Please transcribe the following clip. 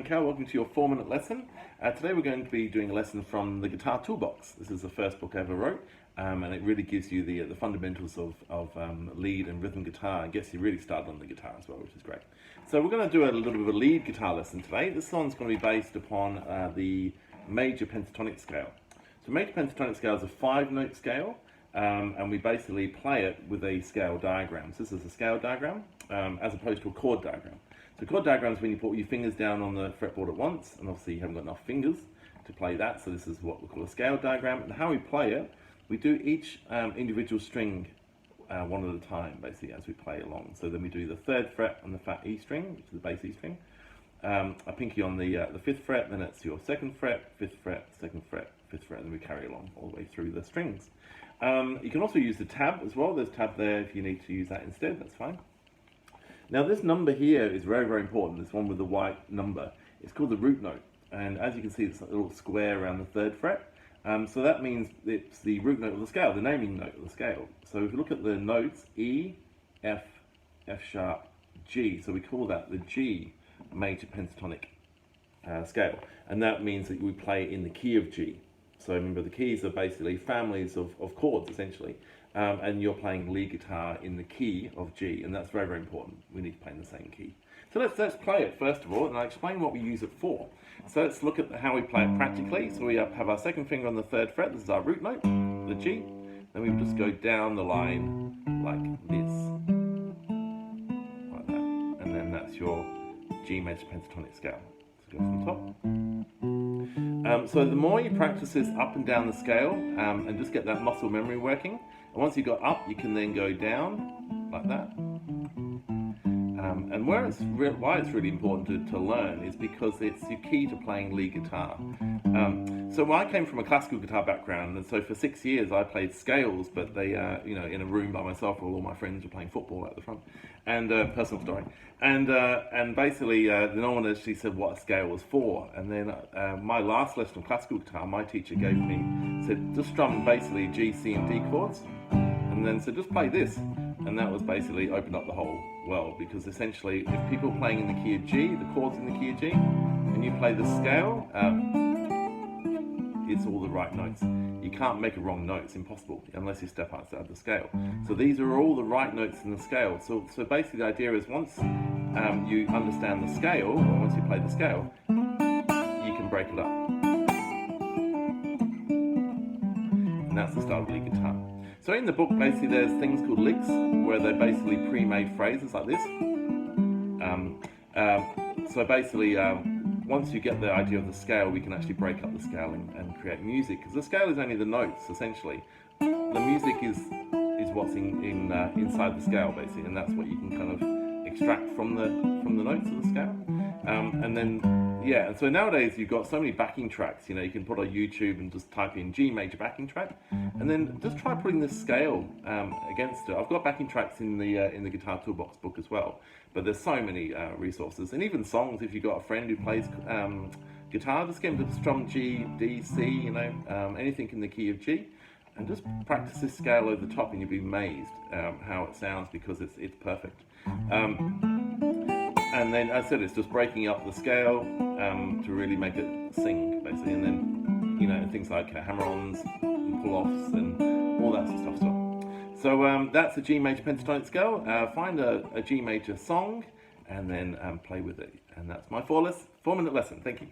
Okay, welcome to your 4-minute lesson. Today we're going to be doing a lesson from the Guitar Toolbox. This is the first book I ever wrote, and it really gives you the fundamentals of lead and rhythm guitar, and gets you really started on the guitar as well, which is great. So we're going to do a little bit of a lead guitar lesson today. This song's going to be based upon the major pentatonic scale. So major pentatonic scale is a 5-note scale, and we basically play it with a scale diagram. So this is a scale diagram, as opposed to a chord diagram. So chord diagram is when you put your fingers down on the fretboard at once, and obviously you haven't got enough fingers to play that, so this is what we call a scale diagram. And how we play it, we do each individual string one at a time, basically, as we play along. So then we do the 3rd fret on the fat E string, which is the bass E string, a pinky on the 5th fret, then it's your 2nd fret, 5th fret, 2nd fret, 5th fret, and then we carry along all the way through the strings. You can also use the tab as well. There's a tab there if you need to use that instead, that's fine. Now this number here is very, very important, this one with the white number. It's called the root note, and as you can see it's a little square around the 3rd fret. So that means it's the root note of the scale, the naming note of the scale. So if you look at the notes, E, F, F sharp, G, so we call that the G major pentatonic scale, and that means that we play in the key of G. So remember, the keys are basically families of chords essentially. And you're playing lead guitar in the key of G, and that's very, very important. We need to play in the same key. So let's play it first of all, and I'll explain what we use it for. So let's look at how we play it practically. So we have our 2nd finger on the 3rd fret. This is our root note, the G. Then we just go down the line like this, like that, and then that's your G major pentatonic scale. So go from the top. So the more you practice this up and down the scale, and just get that muscle memory working, and once you got up, you can then go down like that. And why it's really important to learn is because it's your key to playing lead guitar. So I came from a classical guitar background, and so for 6 years I played scales, but they, in a room by myself while all my friends were playing football at the front. And personal story. And basically, no one actually said what a scale was for. And then my last lesson of classical guitar, my teacher said just strum basically G, C, and D chords, and then said just play this. And that was basically opened up the whole world, because essentially if people are playing in the key of G, the chords in the key of G, and you play the scale, it's all the right notes. You can't make a wrong note, it's impossible, unless you step outside the scale. So these are all the right notes in the scale. So basically the idea is once you understand the scale, or once you play the scale, you can break it up. And that's the style of lead guitar. So in the book, basically, there's things called licks, where they're basically pre-made phrases like this. So basically, once you get the idea of the scale, we can actually break up the scale and create music, because the scale is only the notes, essentially. The music is what's inside the scale, basically, and that's what you can kind of extract from the notes of the scale. And then, yeah, and so nowadays you've got so many backing tracks. You can put on YouTube and just type in G major backing track, and then just try putting this scale against it. I've got backing tracks in the Guitar Toolbox book as well, but there's so many resources, and even songs. If you've got a friend who plays guitar, just get him to strum G, D, C, anything in the key of G, and just practice this scale over the top, and you'll be amazed how it sounds, because it's perfect. And then, as I said, it's just breaking up the scale to really make it sing, basically. And then, things like hammer-ons and pull-offs and all that sort of stuff. So that's a G major pentatonic scale. Find a G major song and then play with it. And that's my 4-minute lesson. Thank you.